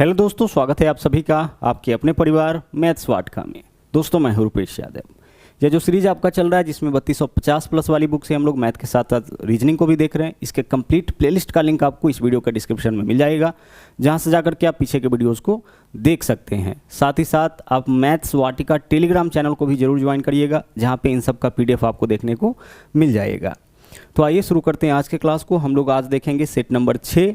Hello दोस्तों, स्वागत है आप सभी का आपके अपने परिवार मैथ्स वाटका में। दोस्तों मैं हूं रुपेश यादव। ये जो सीरीज आपका चल रहा है जिसमें 3250 प्लस वाली बुक से हम लोग मैथ के साथ साथ रीजनिंग को भी देख रहे हैं, इसके कंप्लीट प्लेलिस्ट का लिंक आपको इस वीडियो के डिस्क्रिप्शन में मिल जाएगा, जहां से जाकर के आप पीछे के वीडियोज़ को देख सकते हैं। साथ ही साथ आप मैथ्स वाटिका टेलीग्राम चैनल को भी जरूर ज्वाइन करिएगा, जहाँ पर इन सब का PDF आपको देखने को मिल जाएगा। तो आइए शुरू करते हैं आज के क्लास को। हम लोग आज देखेंगे सेट नंबर 6।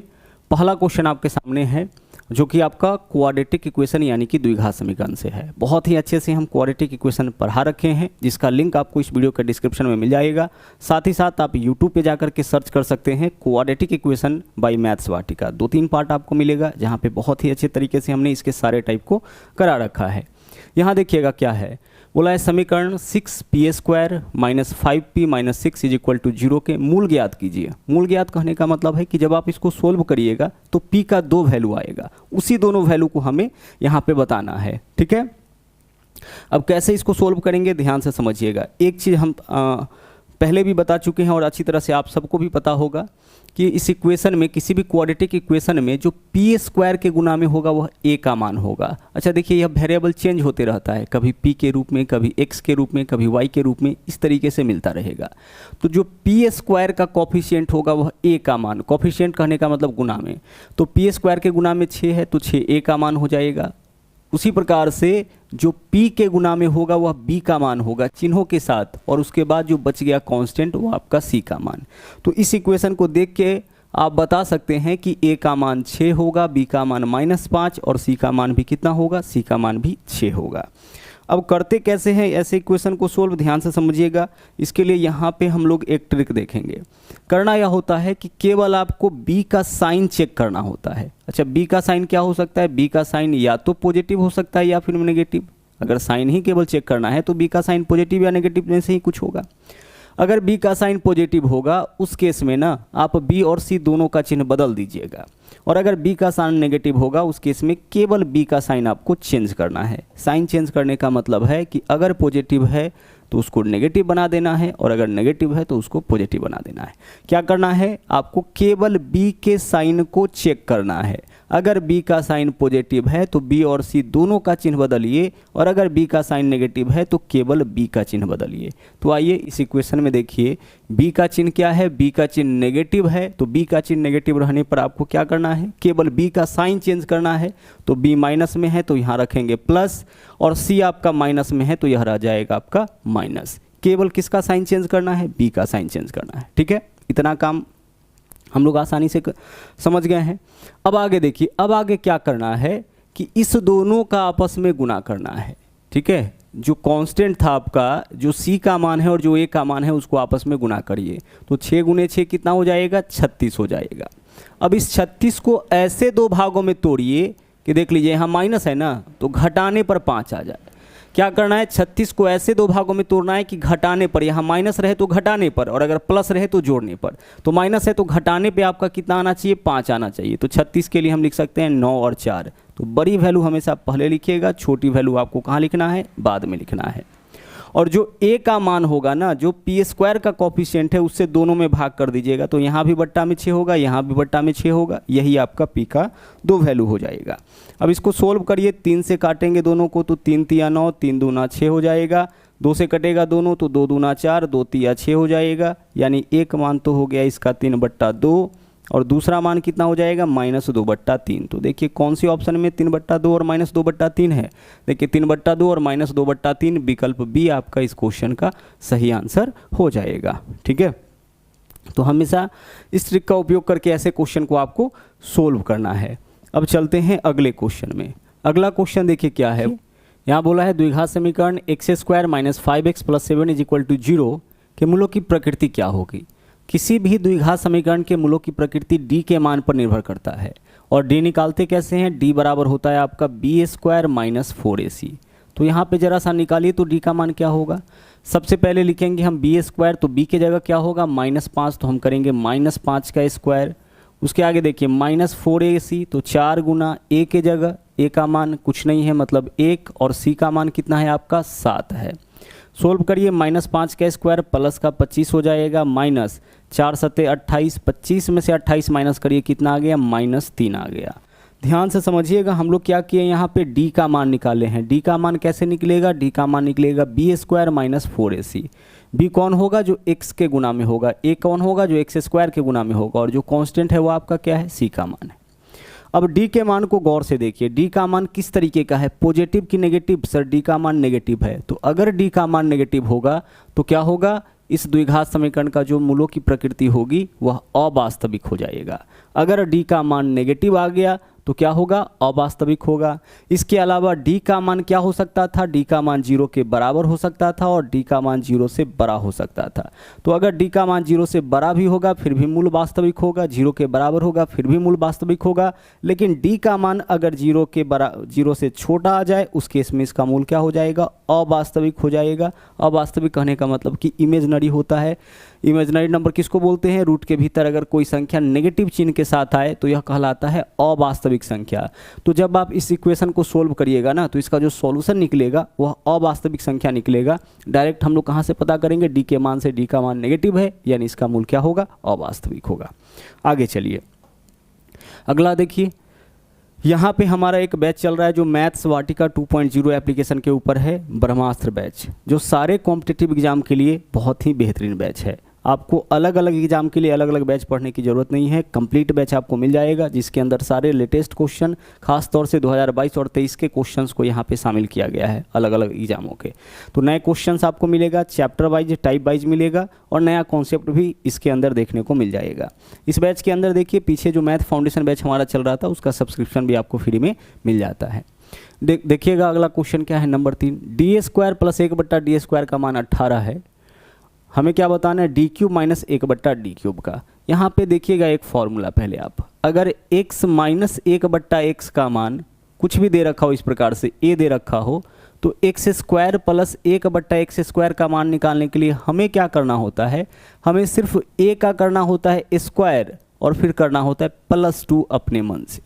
पहला क्वेश्चन आपके सामने है जो कि आपका क्वाड्रेटिक इक्वेशन यानी कि द्विघात समीकरण से है। बहुत ही अच्छे से हम क्वाड्रेटिक इक्वेशन पढ़ा रखे हैं, जिसका लिंक आपको इस वीडियो के डिस्क्रिप्शन में मिल जाएगा। साथ ही साथ आप यूट्यूब पे जाकर के सर्च कर सकते हैं quadratic equation by maths Vatika. 2-3 part आपको मिलेगा, जहाँ पे बहुत ही अच्छे तरीके से हमने इसके सारे टाइप को करा रखा है। यहाँ देखिएगा क्या है, बोला है समीकरण 6p² - 5p - 6 = 0 के मूल ज्ञात कीजिए। मूल ज्ञात कहने का मतलब है कि जब आप इसको सोल्व करिएगा तो p का 2 वैल्यू आएगा, उसी दोनों वैल्यू को हमें यहाँ पे बताना है। ठीक है, अब कैसे इसको सोल्व करेंगे ध्यान से समझिएगा। एक चीज़ हम पहले भी बता चुके हैं और अच्छी तरह से आप सबको भी पता होगा कि इस इक्वेशन में, किसी भी क्वाड्रेटिक इक्वेशन में जो p² के गुना में होगा वह a का मान होगा। अच्छा देखिए, यह वेरिएबल चेंज होते रहता है, कभी p के रूप में, कभी x के रूप में, कभी y के रूप में, इस तरीके से मिलता रहेगा। तो जो p² का कॉफिशिएंट होगा वह a का मान, कॉफिशिएंट कहने का मतलब गुना में, तो p² के गुना में 6 है तो 6a का मान हो जाएगा। उसी प्रकार से जो p के गुना में होगा वह b का मान होगा चिन्हों के साथ, और उसके बाद जो बच गया कांस्टेंट वो आपका c का मान। तो इस इक्वेशन को देख के आप बता सकते हैं कि a का मान 6 होगा, b का मान -5 और c का मान भी कितना होगा, c का मान भी 6 होगा। अब करते कैसे हैं ऐसे इक्वेशन को सोल्व, ध्यान से समझिएगा। इसके लिए यहाँ पे हम लोग एक ट्रिक देखेंगे। करना यह होता है कि केवल आपको b का साइन चेक करना होता है। अच्छा, b का साइन क्या हो सकता है? b का साइन या तो पॉजिटिव हो सकता है या फिर नेगेटिव। अगर साइन ही केवल चेक करना है तो b का साइन पॉजिटिव या नेगेटिव में से ही कुछ होगा। अगर b का साइन पॉजिटिव होगा उस केस में ना आप b और c दोनों का चिन्ह बदल दीजिएगा, और अगर b का साइन नेगेटिव होगा उस केस में केवल b का साइन आपको चेंज करना है। साइन चेंज करने का मतलब है कि अगर पॉजिटिव है तो उसको नेगेटिव बना देना है, और अगर नेगेटिव है तो उसको पॉजिटिव बना देना है। क्या करना है? आपको केवल b के साइन को चेक करना है। अगर b का साइन पॉजिटिव है तो b और c दोनों का चिन्ह बदलिए, और अगर b का साइन नेगेटिव है तो केवल b का चिन्ह बदलिए। तो आइए इस इक्वेशन में देखिए, b का चिन्ह क्या है? b का चिन्ह नेगेटिव है, तो b का चिन्ह नेगेटिव रहने पर आपको क्या करना है? केवल b का साइन चेंज करना है। तो b माइनस में है तो यहाँ रखेंगे प्लस, और c आपका माइनस में है तो यह रह जाएगा आपका माइनस। केवल किसका साइन चेंज करना है? b का साइन चेंज करना है। ठीक है, इतना काम हम लोग आसानी से समझ गए हैं। अब आगे देखिए, अब आगे क्या करना है कि इस दोनों का आपस में गुना करना है। ठीक है, जो कांस्टेंट था आपका, जो c का मान है और जो a का मान है, उसको आपस में गुना करिए। तो 6 × 6 कितना हो जाएगा? 36 हो जाएगा। अब इस 36 को ऐसे दो भागों में तोड़िए कि देख लीजिए यहाँ माइनस है ना, तो घटाने पर 5 आ जाए। क्या करना है? 36 को ऐसे दो भागों में तोड़ना है कि घटाने पर, यहाँ माइनस रहे तो घटाने पर, और अगर प्लस रहे तो जोड़ने पर। तो माइनस है तो घटाने पे आपका कितना आना चाहिए? 5 आना चाहिए। तो 36 के लिए हम लिख सकते हैं 9 और 4। तो बड़ी वैल्यू हमेशा पहले लिखिएगा, छोटी वैल्यू आपको कहाँ लिखना है? बाद में लिखना है। और जो a का मान होगा ना, जो p² का कॉफिशिएंट है, उससे दोनों में भाग कर दीजिएगा। तो यहाँ भी बट्टा में 6 होगा, यहाँ भी बट्टा में 6 होगा, यही आपका p का 2 वैल्यू हो जाएगा। अब इसको सोल्व करिए, 3 से काटेंगे दोनों को तो 3 × 3 = 9, 3 × 2 = 6 हो जाएगा। 2 से कटेगा दोनों तो 2 × 2 = 4, 2 × 3 = 6 हो जाएगा। यानी एक मान तो हो गया इसका 3/2, और दूसरा मान कितना हो जाएगा? -2/3। तो देखिए कौन सी ऑप्शन में 3/2 और -2/3 है? देखिए 3/2 और -2/3 विकल्प बी आपका इस क्वेश्चन का सही आंसर हो जाएगा। ठीक है, तो हमेशा इस ट्रिक का उपयोग करके ऐसे क्वेश्चन को आपको सोल्व करना है। अब चलते हैं अगले क्वेश्चन में। अगला क्वेश्चन देखिए क्या है, यहाँ बोला है द्विघात समीकरण x² - 5x + 7 = 0 के मूलों की प्रकृति क्या होगी। किसी भी द्विघात समीकरण के मूलों की प्रकृति d के मान पर निर्भर करता है, और d निकालते कैसे हैं? d बराबर होता है आपका b² - 4ac। तो यहाँ पे जरा सा निकालिए तो d का मान क्या होगा। सबसे पहले लिखेंगे हम b², तो b की जगह क्या होगा? -5, तो हम करेंगे -5 का स्क्वायर। उसके आगे देखिए -4ac, तो 4 × a के जगह a का मान कुछ नहीं है मतलब 1, और c का मान कितना है आपका? 7 है। सोल्व करिए, -5 का स्क्वायर प्लस का 25 हो जाएगा, -4 × 7 = 28, 25 में से 28 माइनस करिए कितना आ गया? -3 आ गया। ध्यान से समझिएगा, हम लोग क्या किए यहाँ पे डी का मान निकाले हैं। डी का मान कैसे निकलेगा? डी का मान निकलेगा B square minus 4ac। B कौन होगा? जो x के गुना में होगा। ए कौन होगा? जो एक्स स्क्वायर के गुना में होगा। और जो कांस्टेंट है वो आपका क्या है? सी का मान है। अब डी के मान को गौर से देखिए, डी का मान किस तरीके का है? पॉजिटिव की नेगेटिव? सर डी का मान नेगेटिव है। तो अगर डी का मान नेगेटिव होगा तो क्या होगा? इस द्विघात समीकरण का जो मूलों की प्रकृति होगी वह अवास्तविक हो जाएगा। अगर डी का मान नेगेटिव आ गया तो क्या होगा? अवास्तविक होगा। इसके अलावा डी का मान क्या हो सकता था? डी का मान 0 के बराबर हो सकता था और डी का मान 0 से बड़ा हो सकता था। तो अगर डी का मान 0 से बड़ा भी होगा फिर भी मूल वास्तविक होगा, 0 के बराबर होगा फिर भी मूल वास्तविक होगा। लेकिन डी का मान अगर 0 से छोटा आ जाए उस केस में इसका मूल क्या हो जाएगा? अवास्तविक हो जाएगा। अवास्तविक कहने का मतलब कि इमेजनरी होता है। इमेजनरी नंबर किसको बोलते हैं? रूट के भीतर अगर कोई संख्या नेगेटिव चिन्ह के साथ आए तो यह कहलाता है अवास्तविक संख्या। तो जब आप इस इक्वेशन को सोल्व करिएगा ना तो इसका जो सॉल्यूशन निकलेगा वह अवास्तविक संख्या निकलेगा। डायरेक्ट हम लोग कहाँ से पता करेंगे? डी के मान से। डी का मान नेगेटिव है यानी इसका मूल क्या होगा? अवास्तविक होगा। आगे चलिए, अगला देखिए, यहाँ पे हमारा एक बैच चल रहा है जो मैथ्स वाटिका 2.0 एप्लीकेशन के ऊपर है, ब्रह्मास्त्र बैच, जो सारे कॉम्पिटिटिव एग्जाम के लिए बहुत ही बेहतरीन बैच है। आपको अलग अलग एग्जाम के लिए अलग अलग बैच पढ़ने की ज़रूरत नहीं है, कंप्लीट बैच आपको मिल जाएगा जिसके अंदर सारे लेटेस्ट क्वेश्चन, खास तौर से 2022 और 23 के क्वेश्चंस को यहाँ पे शामिल किया गया है अलग अलग एग्जामों के। तो नए क्वेश्चंस आपको मिलेगा, चैप्टर वाइज टाइप वाइज मिलेगा और नया कॉन्सेप्ट भी इसके अंदर देखने को मिल जाएगा। इस बैच के अंदर देखिए, पीछे जो मैथ फाउंडेशन बैच हमारा चल रहा था उसका सब्सक्रिप्शन भी आपको फ्री में मिल जाता है। देखिएगा अगला क्वेश्चन क्या है, number 3, D square plus 1/d square का मान 18 है। हमें क्या बताना है? D cube minus 1/d cube का। यहाँ पे देखिएगा एक फॉर्मूला, पहले आप अगर x माइनस 1/x का मान कुछ भी दे रखा हो, इस प्रकार से a दे रखा हो, तो x square plus 1/x square का मान निकालने के लिए हमें क्या करना होता है? हमें सिर्फ a का करना होता है स्क्वायर और फिर करना होता है +2 अपने मन से।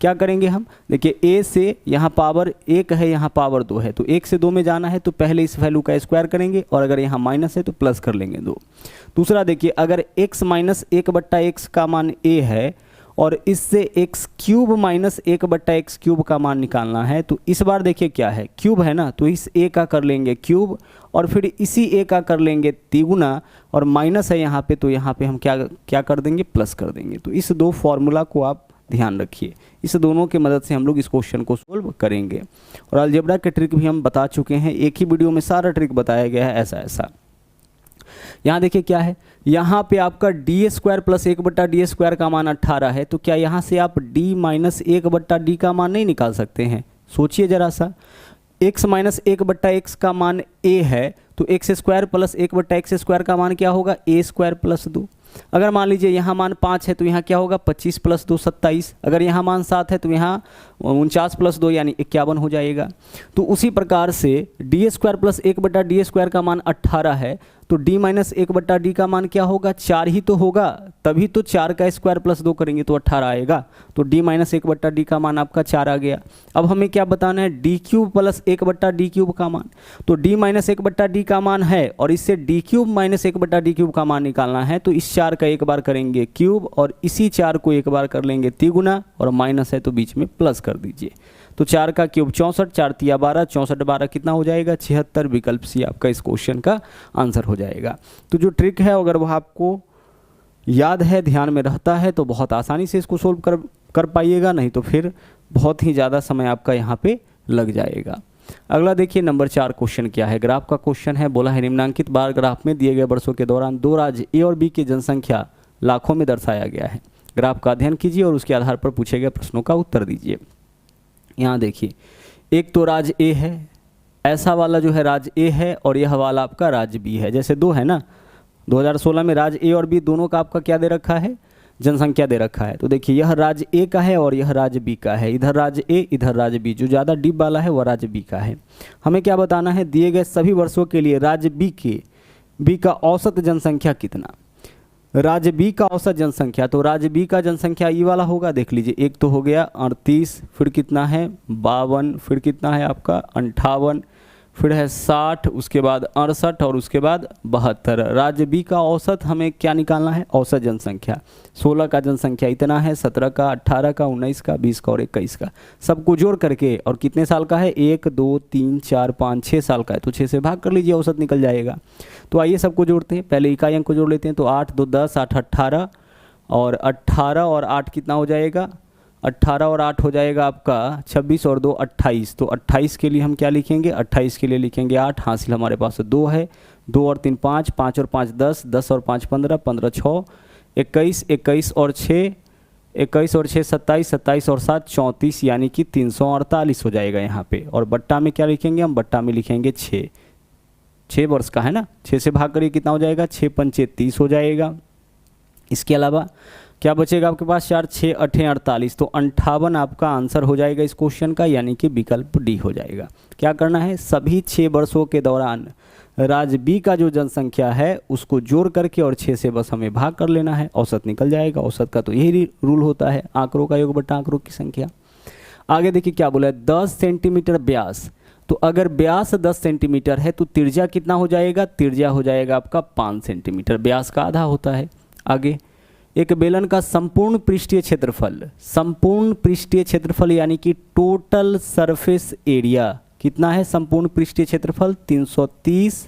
क्या करेंगे हम? देखिए a से यहाँ पावर 1 है, यहाँ पावर 2 है, तो 1 से 2 में जाना है तो पहले इस वैल्यू का स्क्वायर करेंगे और अगर यहाँ माइनस है तो प्लस कर लेंगे 2। दूसरा देखिए, अगर x माइनस 1/x का मान a है और इससे x cube minus 1/x cube का मान निकालना है, तो इस बार देखिए क्या है, क्यूब है ना, तो इस a का कर लेंगे क्यूब और फिर इसी a का कर लेंगे तिगुना और माइनस है यहाँ पे, तो यहाँ पे हम क्या कर देंगे? प्लस कर देंगे। तो इस दो फॉर्मूला को आप ध्यान रखिए, इस दोनों की मदद से हम लोग इस क्वेश्चन को सोल्व करेंगे। और अलजेब्रा के ट्रिक भी हम बता चुके हैं, एक ही वीडियो में सारा ट्रिक बताया गया है ऐसा ऐसा। यहाँ देखिए क्या है, यहाँ पे आपका D square plus 1/d square का मान 18 है, तो क्या यहाँ से आप d माइनस 1/d का मान नहीं निकाल सकते हैं? सोचिए जरा सा, x माइनस 1/x का मान a है तो x square plus 1/x square का मान क्या होगा? a square plus 2। अगर मान लीजिए यहाँ मान 5 है तो यहाँ क्या होगा? 25 + 2 27। अगर यहाँ मान 7 है तो यहाँ 49 + 2 यानी 51 हो जाएगा। तो उसी प्रकार से D square plus 1/d square का मान 18 है तो d माइनस 1/d का मान क्या होगा? 4 ही तो होगा, तभी तो 4 का स्क्वायर प्लस 2 करेंगे तो 18 आएगा। तो d माइनस 1/d का मान आपका 4 आ गया। अब हमें क्या बताना है? d cube plus 1/d cube का मान। तो d माइनस 1/d का मान है और इससे d cube minus 1/d cube का मान निकालना है, तो इस 4 का एक बार करेंगे क्यूब और इसी 4 को एक बार कर लेंगे तिगुना और माइनस है तो बीच में प्लस कर दीजिए। तो 4 का क्यूब 64, 4 तिया 12, 64 12 कितना हो जाएगा? 76। विकल्प सी आपका इस क्वेश्चन का आंसर हो जाएगा। तो जो ट्रिक है अगर वह आपको याद है, ध्यान में रहता है, तो बहुत आसानी से इसको सोल्व कर पाइएगा, नहीं तो फिर बहुत ही ज़्यादा समय आपका यहाँ पे लग जाएगा। अगला देखिए नंबर 4 क्वेश्चन क्या है, ग्राफ का क्वेश्चन है। बोला है निम्नांकित बार ग्राफ में दिए गए वर्षों के दौरान 2 राज्य ए और बी की जनसंख्या लाखों में दर्शाया गया है। ग्राफ का अध्ययन कीजिए और उसके आधार पर पूछे गए प्रश्नों का उत्तर दीजिए। यहाँ देखिए, एक तो राज्य ए है, ऐसा वाला जो है राज्य ए है और यह वाला आपका राज्य बी है। जैसे 2 है ना, 2016 में राज्य ए और बी दोनों का आपका क्या दे रखा है? जनसंख्या दे रखा है। तो देखिए यह राज्य ए का है और यह राज्य बी का है, इधर राज्य ए इधर राज्य बी, जो ज़्यादा डीप वाला है वह राज्य बी का है। हमें क्या बताना है? दिए गए सभी वर्षों के लिए राज्य बी का औसत जनसंख्या कितना? राज्य बी का औसत जनसंख्या, तो राज्य बी का जनसंख्या ये वाला होगा, देख लीजिए, एक तो हो गया 38, फिर कितना है 52, फिर कितना है आपका 58, फिर है 60, उसके बाद 68 और उसके बाद 72। राज्य बी का औसत हमें क्या निकालना है, औसत जनसंख्या। 16 का जनसंख्या इतना है, 17 का, 18 का, 19 का, 20 का और 21 का, सबको जोड़ करके, और कितने साल का है, 1 2 3 4 5 6 साल का है, तो 6 से भाग कर लीजिए, औसत निकल जाएगा। तो आइए सबको जोड़ते हैं, पहले इकाई अंक को जोड़ लेते हैं। तो 8 2 10, 8 18 और 18 और 8 कितना हो जाएगा, 18 और 8 हो जाएगा आपका 26 और 2 28। तो 28 के लिए हम क्या लिखेंगे, 28 के लिए लिखेंगे 8, हासिल हमारे पास 2 है, 2 और 3 5, 5 और 5 10, 10 और 5 15, 15 6 21, 21 और 6 27, 27 और 7 34, यानी कि 348 हो जाएगा यहाँ पे। और बट्टा में क्या लिखेंगे हम, बट्टा में लिखेंगे 6 वर्ष का है ना, 6 से भाग करिए कितना हो जाएगा, 6 पंचे 30 हो जाएगा। इसके अलावा क्या बचेगा आपके पास, 4 6 8 48, तो 58 आपका आंसर हो जाएगा इस क्वेश्चन का, यानी कि विकल्प डी हो जाएगा। क्या करना है, सभी 6 वर्षों के दौरान राज्य बी का जो जनसंख्या है उसको जोड़ करके और 6 से बस हमें भाग कर लेना है, औसत निकल जाएगा। औसत का तो यही रूल होता है, आंकड़ों का योग बटा आंकड़ों की संख्या। आगे देखिए क्या बोला है, 10 सेंटीमीटर व्यास। तो अगर व्यास 10 सेंटीमीटर है तो त्रिज्या कितना हो जाएगा, त्रिज्या हो जाएगा आपका 5 सेंटीमीटर, व्यास का आधा होता है। आगे, एक बेलन का संपूर्ण पृष्ठीय क्षेत्रफल, संपूर्ण पृष्ठीय क्षेत्रफल यानी कि टोटल सरफेस एरिया कितना है, संपूर्ण पृष्ठीय क्षेत्रफल 330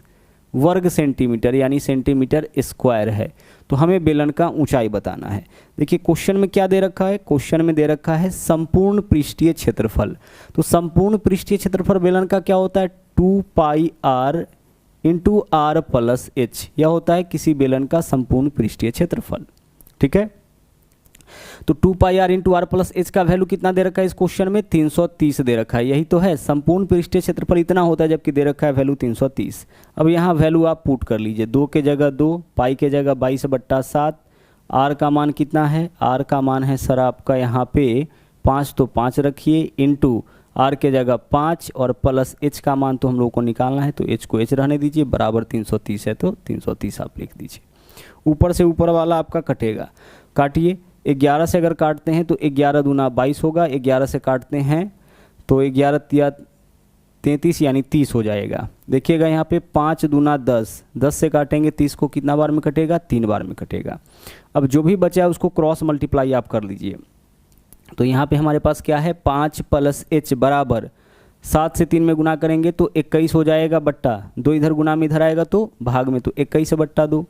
वर्ग सेंटीमीटर यानी सेंटीमीटर स्क्वायर है। तो हमें बेलन का ऊंचाई बताना है। देखिए क्वेश्चन में क्या दे रखा है, क्वेश्चन में दे रखा है संपूर्ण पृष्ठीय क्षेत्रफल। तो संपूर्ण पृष्ठीय क्षेत्रफल बेलन का क्या होता है, 2 pi r into r plus h, यह होता है किसी बेलन का संपूर्ण पृष्ठीय क्षेत्रफल। ठीक है, तो 2 pi r into R plus H का वैल्यू कितना दे रखा है इस क्वेश्चन में, 330 दे रखा है। यही तो है, संपूर्ण पृष्ठीय क्षेत्रफल इतना होता है जबकि दे रखा है वैल्यू 330। अब यहाँ वैल्यू आप पुट कर लीजिए, 2 के जगह 2, पाई के जगह 22/7, आर का मान कितना है, आर का मान है सर आपका यहाँ पे 5, तो 5 रखिए, इंटू आर के जगह 5 और प्लस एच का मान तो हम लोग को निकालना है, तो एच को एच रहने दीजिए, बराबर 330 है तो 330 आप लिख दीजिए। ऊपर से ऊपर वाला आपका कटेगा, काटिए। 11 से अगर काटते हैं तो 11 दूना 22 होगा, 11 से काटते हैं तो 11 तिया 33 यानी 30 हो जाएगा। देखिएगा यहाँ पे 5 दूना 10, 10 से काटेंगे 30 को, कितना बार में कटेगा, 3 बार में कटेगा। अब जो भी बचा है उसको क्रॉस मल्टीप्लाई आप कर लीजिए। तो यहाँ पे हमारे पास क्या है, 5 प्लस एच बराबर 7 से 3 में गुना करेंगे तो 21 हो जाएगा, बट्टा 2 इधर गुना में इधर आएगा तो भाग में, तो 21/2।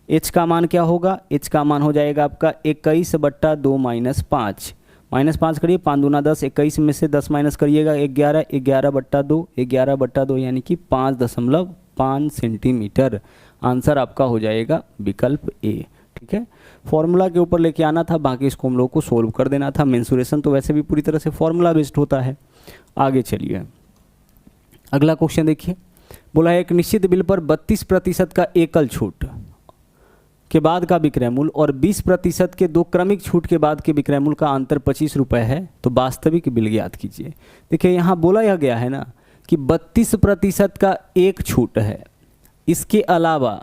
एच का मान क्या होगा, एच का मान हो जाएगा आपका 21/2 माइनस 5, माइनस 5 करिए, 5 दूना 10, 21 में से 10 माइनस करिएगा 11, 11/2, 11/2 यानी कि 5.5 सेंटीमीटर। आंसर आपका हो जाएगा विकल्प ए। ठीक है, फॉर्मूला के ऊपर लेके आना था, बाकी इसको हम लोग को सोल्व कर देना था। मेंसुरेशन तो वैसे भी पूरी तरह से फॉर्मूला बेस्ड होता है। आगे चलिए, अगला क्वेश्चन देखिए, बोला है एक निश्चित बिल पर 32% का एकल छूट के बाद का विक्रय मूल्य और 20% के 2 क्रमिक छूट के बाद के विक्रय मूल्य का अंतर 25 रुपये है, तो वास्तविक बिल ज्ञात कीजिए। देखिए यहाँ बोला यह गया है ना कि 32% का एक छूट है, इसके अलावा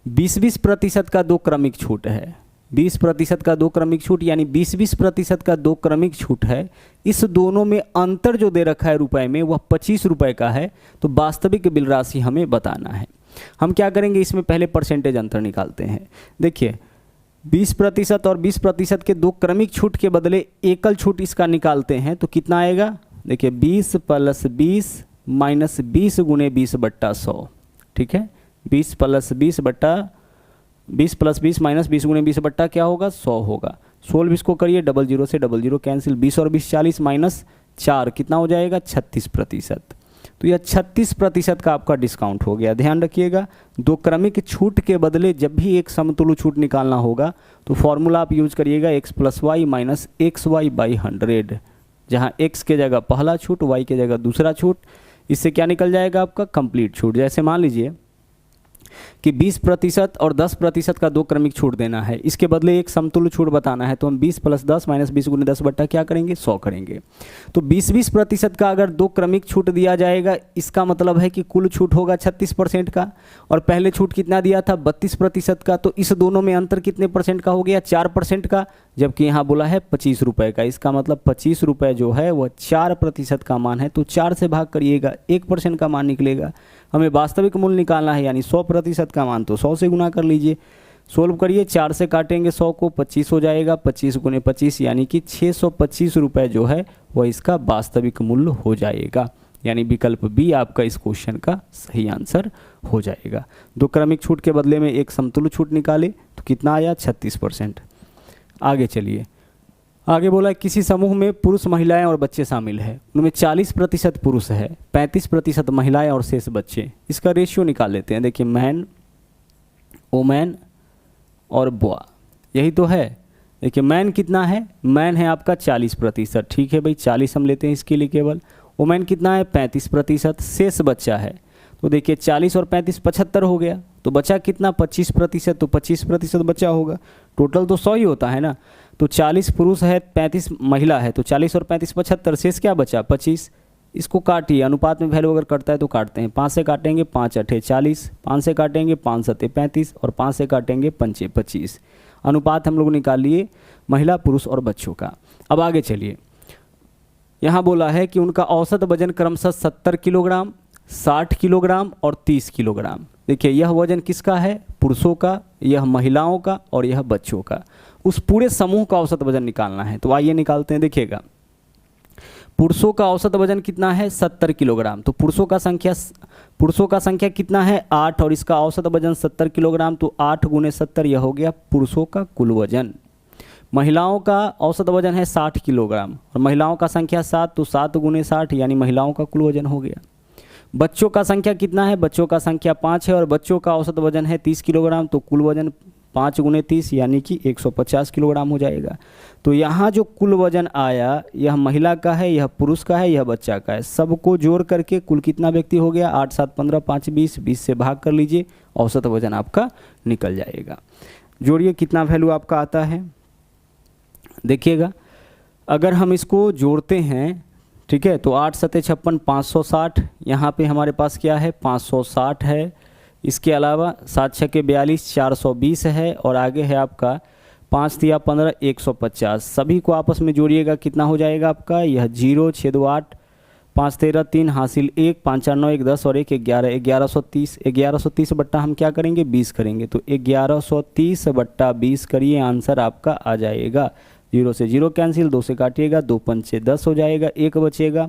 20% का 2 क्रमिक छूट है, 20% का 2 क्रमिक छूट यानी 20% का 2 क्रमिक छूट है। इस दोनों में अंतर जो दे रखा है रुपए में वह 25 रुपये का है, तो वास्तविक बिल राशि हमें बताना है। हम क्या करेंगे, इसमें पहले परसेंटेज अंतर निकालते हैं। देखिए 20% और 20% के 2 क्रमिक छूट के बदले एकल छूट इसका निकालते हैं तो कितना आएगा, देखिए 20 प्लस 20 माइनस 20 गुणे 20/100। ठीक है, 20 प्लस 20 प्लस 20 माइनस 20 गुणे 20 बट्टा क्या होगा, 100 होगा। 16 इसको करिए, 00 से 00 कैंसिल, 20 और 20 40 माइनस 4 कितना हो जाएगा, 36%। तो यह 36% का आपका डिस्काउंट हो गया। ध्यान रखिएगा, 2 क्रमिक छूट के बदले जब भी एक समतुल्य छूट निकालना होगा तो फॉर्मूला आप यूज करिएगा x plus Y minus X Y by 100, जहाँ x के जगह पहला छूट, y के जगह दूसरा छूट। इससे क्या निकल जाएगा आपका कंप्लीट छूट। जैसे मान लीजिए कि 20% और 10% का 2 क्रमिक छूट देना है, इसके बदले एक समतुल्य छूट बताना है, तो हम 20 प्लस 10 माइनस 20 गुणे 10 बट्टा क्या करेंगे, 100 करेंगे। तो 20% का अगर 2 क्रमिक छूट दिया जाएगा, इसका मतलब है कि कुल छूट होगा 36% का, और पहले छूट कितना दिया था, 32% का। तो इस दोनों में अंतर कितने परसेंट का हो गया, 4% का, जबकि यहाँ बोला है 25 रुपये का। इसका मतलब 25 रुपये जो है वह 4% का मान है, तो 4 से भाग करिएगा, 1% का मान निकलेगा। हमें वास्तविक मूल्य निकालना है यानी 100% का मान, तो 100 से गुना कर लीजिए। सोल्व करिए, 4 से काटेंगे 100 को, 25 हो जाएगा, 25 गुने 25 यानी कि 625 रुपये जो है वह इसका वास्तविक मूल्य हो जाएगा। यानी विकल्प बी आपका इस क्वेश्चन का सही आंसर हो जाएगा। 2 क्रमिक छूट के बदले में 1 समतुल्य छूट निकाले तो कितना आया, 36%। आगे चलिए, आगे बोला किसी समूह में पुरुष, महिलाएं और बच्चे शामिल है। उनमें 40% पुरुष है, 35% महिलाएं और शेष बच्चे। इसका रेशियो निकाल लेते हैं। देखिए मैन, वोमेन और बॉय, यही तो है। देखिए मैन कितना है, मैन है आपका 40%, ठीक है भाई 40 हम लेते हैं इसके लिए केवल। वोमेन कितना है, 35%, शेष बच्चा है। तो देखिए 40 और 35 75 हो गया, तो बचा कितना 25%, तो 25% बचा होगा। टोटल तो 100 ही होता है ना, तो 40 पुरुष है 35 महिला है, तो 40 और 35 75, शेष क्या बचा 25। इसको काटिए, अनुपात में वैल्यू अगर कटता है तो काटते हैं। 5 से काटेंगे 5 अठे 40, 5 से काटेंगे 5 सते 35 और 5 से काटेंगे 5 25। अनुपात हम लोग निकाल लिए महिला, पुरुष और बच्चों का। अब आगे चलिए, यहाँ बोला है कि उनका औसत वजन क्रमशः 70 किलोग्राम, 60 किलोग्राम और 30 किलोग्राम। देखिए यह वजन किसका है, पुरुषों का, यह महिलाओं का और यह बच्चों का। उस पूरे समूह का औसत वजन निकालना है, तो आइए निकालते हैं। देखिएगा पुरुषों का औसत वजन कितना है 70 किलोग्राम, तो पुरुषों का संख्या कितना है 8 और इसका औसत वजन 70 किलोग्राम, तो 8 गुने 70 यह हो गया पुरुषों का कुल वजन। महिलाओं का औसत वजन है 60 किलोग्राम और महिलाओं का संख्या 7, तो 7 गुने 60 यानी महिलाओं का कुल वजन हो गया। बच्चों का संख्या कितना है, बच्चों का संख्या 5 है और बच्चों का औसत वजन है 30 किलोग्राम, तो कुल वजन 5 गुने 30 यानी कि 150 किलोग्राम हो जाएगा। तो यहाँ जो कुल वजन आया यह महिला का है, यह पुरुष का है, यह बच्चा का है। सबको जोड़ करके कुल कितना व्यक्ति हो गया, 8 7 15 5 20, 20 से भाग कर लीजिए, औसत वजन आपका निकल जाएगा। जोड़िए कितना वैल्यू आपका आता है। देखिएगा अगर हम इसको जोड़ते हैं, ठीक है, तो 8 सते 56 560, यहाँ पे हमारे पास क्या है 560 है। इसके अलावा 7 छक्के 42 420 है और आगे है आपका 5 तिया 15 150। सभी को आपस में जोड़िएगा कितना हो जाएगा आपका, यह 0 6 2 8 5 13 3 हासिल 1 5 4 9 1 10 और 1 11 1130 बट्टा हम क्या करेंगे 20 करेंगे, तो 1130 बट्टा 20 करिए, आंसर आपका आ जाएगा। 0 से 0 कैंसिल, 2 से काटिएगा 2 पंचे 10 हो जाएगा, 1 बचेगा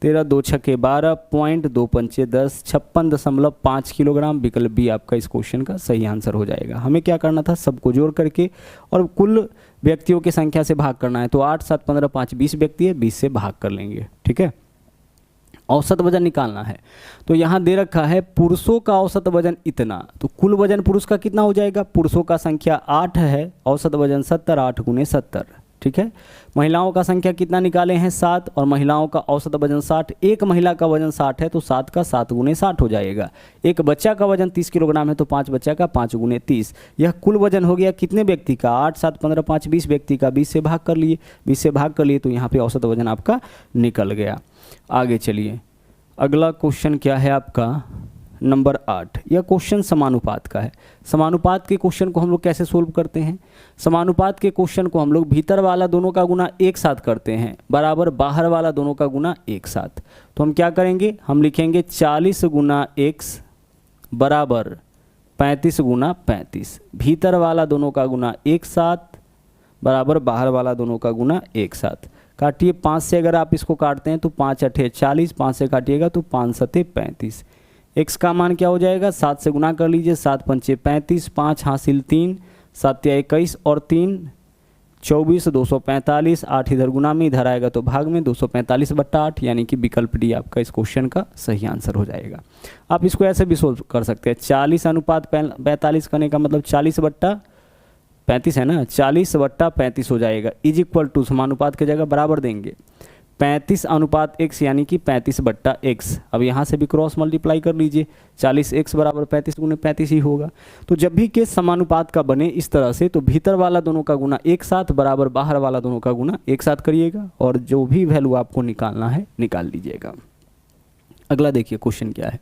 13 2 छक्के 12 पॉइंट 2 पंचे 10 56.5 किलोग्राम। विकल्प बी आपका इस क्वेश्चन का सही आंसर हो जाएगा। हमें क्या करना था, सबको जोड़ करके और कुल व्यक्तियों की संख्या से भाग करना है, तो 8 7 15 5 20 व्यक्ति है, 20 से भाग कर लेंगे, ठीक है। औसत वजन निकालना है, तो यहाँ दे रखा है पुरुषों का औसत वजन इतना, तो कुल वजन पुरुष का कितना हो जाएगा, पुरुषों का संख्या 8 है, औसत वजन 70, 8 गुने 70, ठीक है। महिलाओं का संख्या कितना निकाले हैं 7 और महिलाओं का औसत वजन 60, एक महिला का वजन 60 है तो 7 का 7 गुने 60 हो जाएगा। एक बच्चा का वजन 30 किलोग्राम है तो 5 बच्चा का 5 गुने 30। यह कुल वजन हो गया कितने व्यक्ति का, 8 7 15 5 20 व्यक्ति का, 20 से भाग कर लिए, 20 से भाग कर लिए तो यहाँ पे औसत वजन आपका निकल गया। आगे चलिए, अगला क्वेश्चन क्या है आपका नंबर 8। यह क्वेश्चन समानुपात का है। समानुपात के क्वेश्चन को हम लोग कैसे सोल्व करते हैं, समानुपात के क्वेश्चन को हम लोग भीतर वाला दोनों का गुना एक साथ करते हैं बराबर बाहर वाला दोनों का गुना एक साथ। तो हम क्या करेंगे, हम लिखेंगे 40 गुना x बराबर 35 गुना 35। भीतर वाला दोनों का गुना एक साथ बराबर बाहर वाला दोनों का गुना एक साथ। काटिए, 5 से अगर आप इसको काटते हैं तो 5 अठे 40, 5 से काटिएगा तो 5 सते 35। x का मान क्या हो जाएगा, 7 से गुना कर लीजिए, 7 पंचे 35, 5 हासिल 3, 7 या 21 और 3 24, 245, 8 इधर गुना में, इधर आएगा तो भाग में, 245 बट्टा 8 यानी कि विकल्प डी आपका इस क्वेश्चन का सही आंसर हो जाएगा। आप इसको ऐसे भी सोल्व कर सकते हैं, 40 अनुपात 45 करने का मतलब 40 बट्टा 35 है ना, 40 बट्टा 35 हो जाएगा, इज इक्वल टू समानुपात की जगह बराबर देंगे 35 अनुपात x यानी कि 35 बट्टा x। अब यहाँ से भी क्रॉस मल्टीप्लाई कर लीजिए, 40x बराबर 35 गुने 35 ही होगा। तो जब भी केस समानुपात का बने इस तरह से, तो भीतर वाला दोनों का गुना एक साथ बराबर बाहर वाला दोनों का गुना एक साथ करिएगा और जो भी वैल्यू आपको निकालना है निकाल लीजिएगा। अगला देखिए क्वेश्चन क्या है,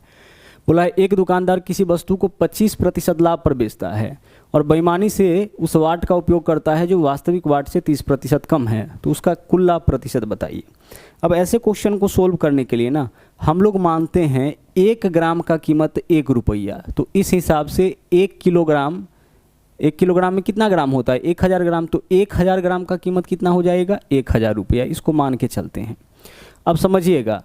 बोला है एक दुकानदार किसी वस्तु को 25% लाभ पर बेचता है और बेईमानी से उस वाट का उपयोग करता है जो वास्तविक वाट से 30% कम है, तो उसका कुल लाभ प्रतिशत बताइए। अब ऐसे क्वेश्चन को सोल्व करने के लिए ना हम लोग मानते हैं 1 ग्राम का कीमत 1 रुपया, तो इस हिसाब से 1 किलोग्राम में कितना ग्राम होता है? 1000 ग्राम, तो 1000 ग्राम का कीमत कितना हो जाएगा? 1000 रुपया, इसको मान के चलते हैं। अब समझिएगा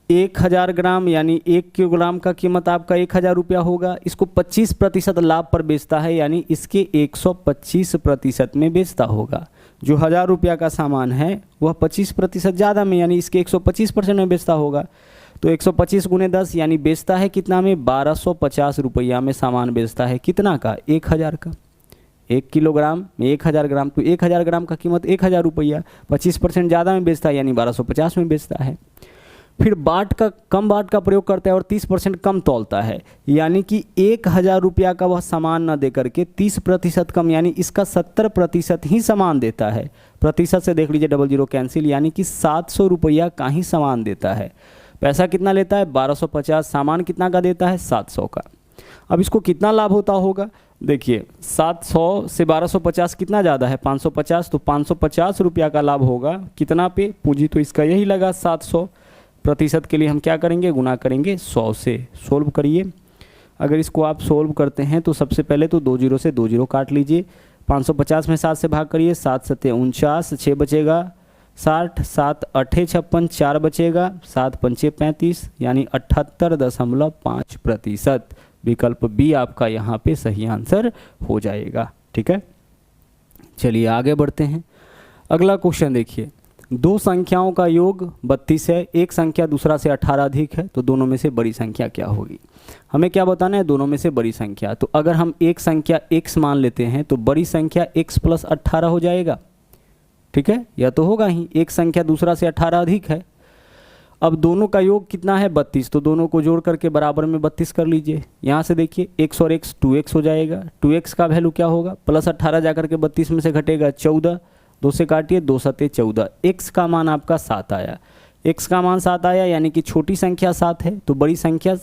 1000 ग्राम यानी 1 किलोग्राम का कीमत आपका 1000 रुपया होगा। इसको 25% लाभ पर बेचता है, यानी इसके 125% में बेचता होगा। जो 1000 रुपया का सामान है वह 25% ज़्यादा में, यानी इसके 125% में बेचता होगा। तो 125 गुने 10 यानी बेचता है कितना में? 1250 रुपया में सामान बेचता है। कितना का? 1000 का। 1 किलोग्राम में 1000 ग्राम, तो 1000 ग्राम का कीमत 1000 रुपया, 25% ज़्यादा में बेचता है यानी 1250 में बेचता है। फिर कम बाट का प्रयोग करता है और 30% कम तौलता है, यानी कि 1000 रुपया का वह सामान न दे करके 30% कम, यानी इसका 70% ही सामान देता है। प्रतिशत से देख लीजिए, 00 कैंसिल, यानी कि 700 रुपया का ही सामान देता है। पैसा कितना लेता है? 1250, सामान कितना का देता है? 700 का। अब इसको कितना लाभ होता होगा? देखिए 700 से 1250 कितना ज़्यादा है? 550, तो 550 रुपया का लाभ होगा। कितना पे? पूंजी तो इसका यही लगा 700। प्रतिशत के लिए हम क्या करेंगे? गुना करेंगे 100 से। सोल्व करिए। अगर इसको आप सोल्व करते हैं तो सबसे पहले तो 2 0 से 2 0 काट लीजिए। 550 में 7 से भाग करिए, 7 7 49, 6 बचेगा 60, 7 8 56, 4 बचेगा, 7 5 35, यानी 78.5%। विकल्प बी आपका यहाँ पे सही आंसर हो जाएगा। ठीक है, चलिए आगे बढ़ते हैं। अगला क्वेश्चन देखिए, दो संख्याओं का योग 32 है, एक संख्या दूसरा से 18 अधिक है, तो दोनों में से बड़ी संख्या क्या होगी? हमें क्या बताना है? दोनों में से बड़ी संख्या। तो अगर हम एक संख्या x मान लेते हैं तो बड़ी संख्या x + 18 हो जाएगा। ठीक है, यह तो होगा ही। एक संख्या दूसरा से 18 अधिक है। अब दोनों का योग कितना है? 32, तो दोनों को जोड़ करके बराबर में 32 कर लीजिए। यहाँ से देखिए x और x 2x हो जाएगा। 2x का वैल्यू क्या होगा? +18 जाकर के 32 में से घटेगा 14, 2 से काटिए, 2 7 14। x का मान आपका 7 आया। x का मान 7 आया, यानी कि छोटी संख्या 7 है, तो बड़ी संख्या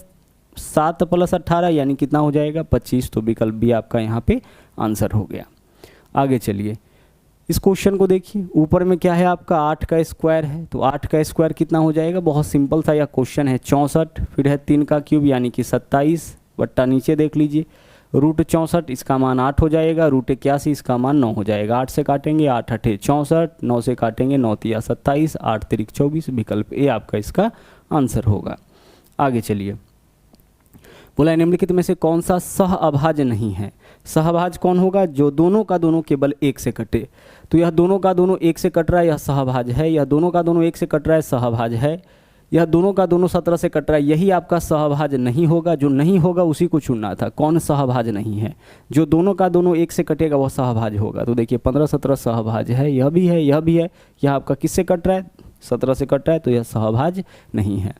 7 + 18 यानी कितना हो जाएगा? 25। तो विकल्प भी आपका यहाँ पे आंसर हो गया। आगे चलिए, इस क्वेश्चन को देखिए। ऊपर में क्या है आपका? 8 का स्क्वायर है, तो 8 का स्क्वायर कितना हो जाएगा? बहुत सिंपल सा यह क्वेश्चन है। 64, फिर है 3 का क्यूब यानी कि 27, बट्टा नीचे देख लीजिए √64, इसका मान 8 हो जाएगा। √81, इसका मान 9 हो जाएगा। 8 से काटेंगे 8 8 64, 9 से काटेंगे 9 3 27, 8 3 24। विकल्प ए आपका इसका आंसर होगा। आगे चलिए, बोला निम्नलिखित में से कौन सा सहअभाज्य नहीं है? सहअभाज्य कौन होगा? जो दोनों का दोनों केवल 1 से कटे। तो यह दोनों का दोनों 1 से कट रहा है, यह सहअभाज्य है। यह दोनों का दोनों 1 से कट रहा है, सहअभाज्य है। यह दोनों का दोनों 17 से कट रहा है, यही आपका सहअभाज्य नहीं होगा। जो नहीं होगा उसी को चुनना था। कौन सहअभाज्य नहीं है? जो दोनों का दोनों 1 से कटेगा वह सहअभाज्य होगा। तो देखिए 15 17 सहअभाज्य है, यह भी है, यह भी है। यह आपका किससे कट रहा है? 17 से कट रहा है, तो यह सहअभाज्य नहीं है।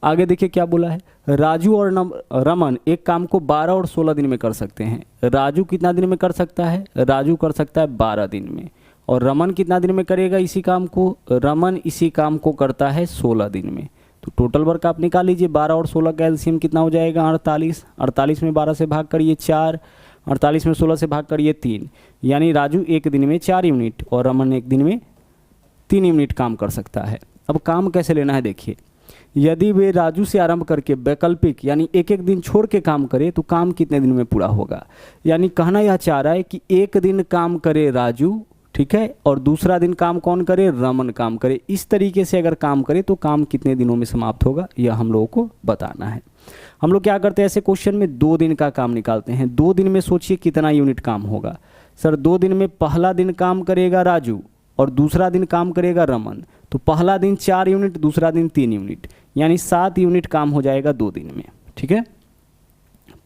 आगे देखिए क्या बोला है, राजू और रमन एक काम को 12 और 16 दिन में कर सकते हैं। राजू कितना दिन में कर सकता है? राजू कर सकता है 12 दिन में। और रमन कितना दिन में करेगा इसी काम को? रमन इसी काम को करता है 16 दिन में। तो टोटल वर्क आप निकाल लीजिए। 12 और 16 का एलसीएम कितना हो जाएगा? 48। 48 में 12 से भाग करिए 4, 48 में 16 से भाग करिए 3, यानी राजू एक दिन में 4 यूनिट और रमन एक दिन में 3 यूनिट काम कर सकता है। अब काम कैसे लेना है देखिए, यदि वे राजू से आरंभ करके वैकल्पिक यानी एक एक दिन छोड़ के काम करे तो काम कितने दिन में पूरा होगा? यानी कहना यह चाह रहा है कि एक दिन काम करे राजू, ठीक है, और दूसरा दिन काम कौन करे? रमन काम करे। इस तरीके से अगर काम करे तो काम कितने दिनों में समाप्त होगा, यह हम लोगों को बताना है। हम लोग क्या करते हैं ऐसे क्वेश्चन में? 2 दिन का काम निकालते हैं। 2 दिन में सोचिए कितना यूनिट काम होगा? सर 2 दिन में पहला दिन काम करेगा राजू और दूसरा दिन काम करेगा रमन। तो पहला दिन 4 यूनिट, दूसरा दिन 3 यूनिट, यानी 7 यूनिट काम हो जाएगा 2 दिन में। ठीक है,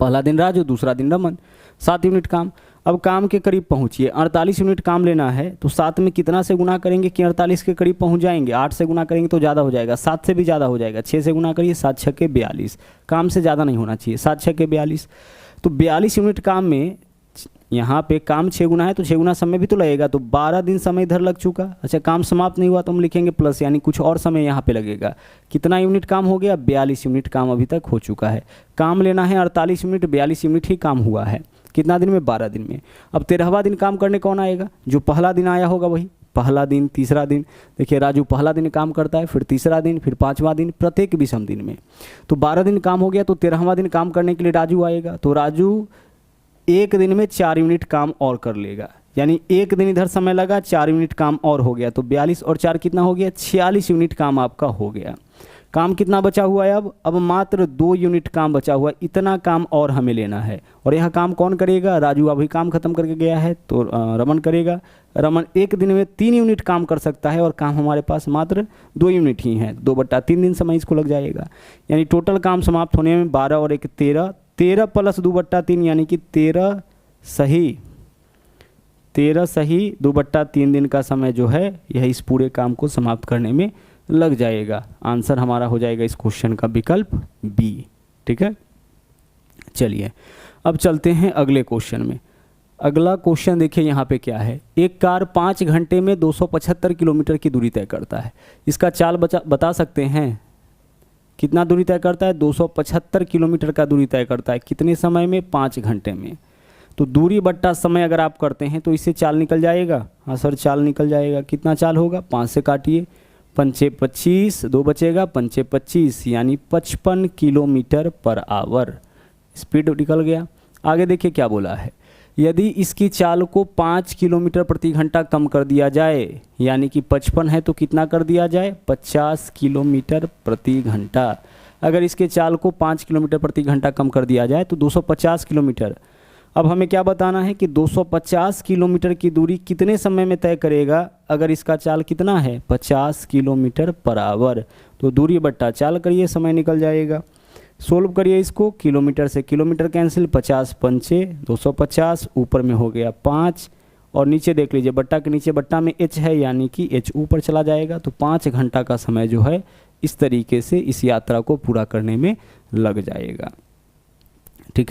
पहला दिन राजू, दूसरा दिन रमन, 7 यूनिट काम। अब काम के करीब पहुंचिए, 48 यूनिट काम लेना है, तो 7 में कितना से गुना करेंगे कि 48 के करीब पहुंच जाएंगे? 8 से गुना करेंगे तो ज़्यादा हो जाएगा, 7 से भी ज़्यादा हो जाएगा। 6 से गुना करिए, 7 6 42, काम से ज़्यादा नहीं होना चाहिए। 7 6 42, तो 42 यूनिट काम में यहाँ पे काम 6 गुना है तो 6 गुना समय भी तो लगेगा, तो 12 दिन समय इधर लग चुका। अच्छा, काम समाप्त नहीं हुआ तो हम लिखेंगे प्लस, यानी कुछ और समय यहाँ पे लगेगा। कितना यूनिट काम हो गया? 42 यूनिट काम अभी तक हो चुका है। काम लेना है 48 यूनिट, 42 यूनिट ही काम हुआ है। कितना दिन में? 12 दिन में। अब 13वां दिन काम करने कौन आएगा? जो पहला दिन आया होगा वही। पहला दिन, तीसरा दिन, देखिए राजू पहला दिन काम करता है, फिर तीसरा दिन, फिर 5वां दिन, प्रत्येक विषम दिन में। तो 12 दिन काम हो गया, तो 13वां दिन काम करने के लिए राजू आएगा। तो राजू एक दिन में 4 यूनिट काम और कर लेगा, यानी एक दिन इधर समय लगा, 4 यूनिट काम और हो गया। तो 42 और 4 कितना हो गया? 46 यूनिट काम आपका हो गया। काम कितना बचा हुआ है? अब मात्र 2 यूनिट काम बचा हुआ है। इतना काम और हमें लेना है। और यह काम कौन करेगा? राजू अभी काम खत्म करके गया है, तो रमन करेगा। रमन एक दिन में 3 यूनिट काम कर सकता है, और काम हमारे पास मात्र 2 यूनिट ही है। 2/3 दिन समय इसको लग जाएगा। यानी टोटल काम समाप्त होने में 12 और 1 13, 13 + 2/3 यानी कि 13 सही 2/3 दिन का समय जो है यह इस पूरे काम को समाप्त करने में लग जाएगा। आंसर हमारा हो जाएगा इस क्वेश्चन का विकल्प बी। ठीक है, चलिए अब चलते हैं अगले क्वेश्चन में। अगला क्वेश्चन देखिए यहाँ पे क्या है। एक कार 5 घंटे में 275 किलोमीटर की दूरी तय करता है। इसका चाल बता सकते हैं कितना दूरी तय करता है? 275 किलोमीटर का दूरी तय करता है। कितने समय में? 5 घंटे में। तो दूरी बट्टा समय अगर आप करते हैं तो इससे चाल निकल जाएगा। हाँ सर, चाल निकल जाएगा। कितना चाल होगा? 5 से काटिए, 5 × 25, 2 बचेगा, 5 × 25 यानी 55 किलोमीटर पर आवर स्पीड निकल गया। आगे देखिए क्या बोला है। यदि इसकी चाल को 5 किलोमीटर प्रति घंटा कम कर दिया जाए, यानी कि 55 है तो कितना कर दिया जाए? 50 किलोमीटर प्रति घंटा। अगर इसके चाल को 5 किलोमीटर प्रति घंटा कम कर दिया जाए तो 250 किलोमीटर। अब हमें क्या बताना है कि 250 किलोमीटर की दूरी कितने समय में तय करेगा? अगर इसका चाल कितना है? 50 किलोमीटर पर आवर। तो दूरी बट्टा चाल करिए, समय निकल जाएगा। सोल्व करिए इसको, किलोमीटर से किलोमीटर कैंसिल, 50 × 5 250, ऊपर में हो गया 5 और नीचे देख लीजिए बट्टा के नीचे बट्टा में h है, यानी कि h ऊपर चला जाएगा। तो 5 घंटा का समय जो है इस तरीके से इस यात्रा को पूरा करने में लग जाएगा। ठीक है,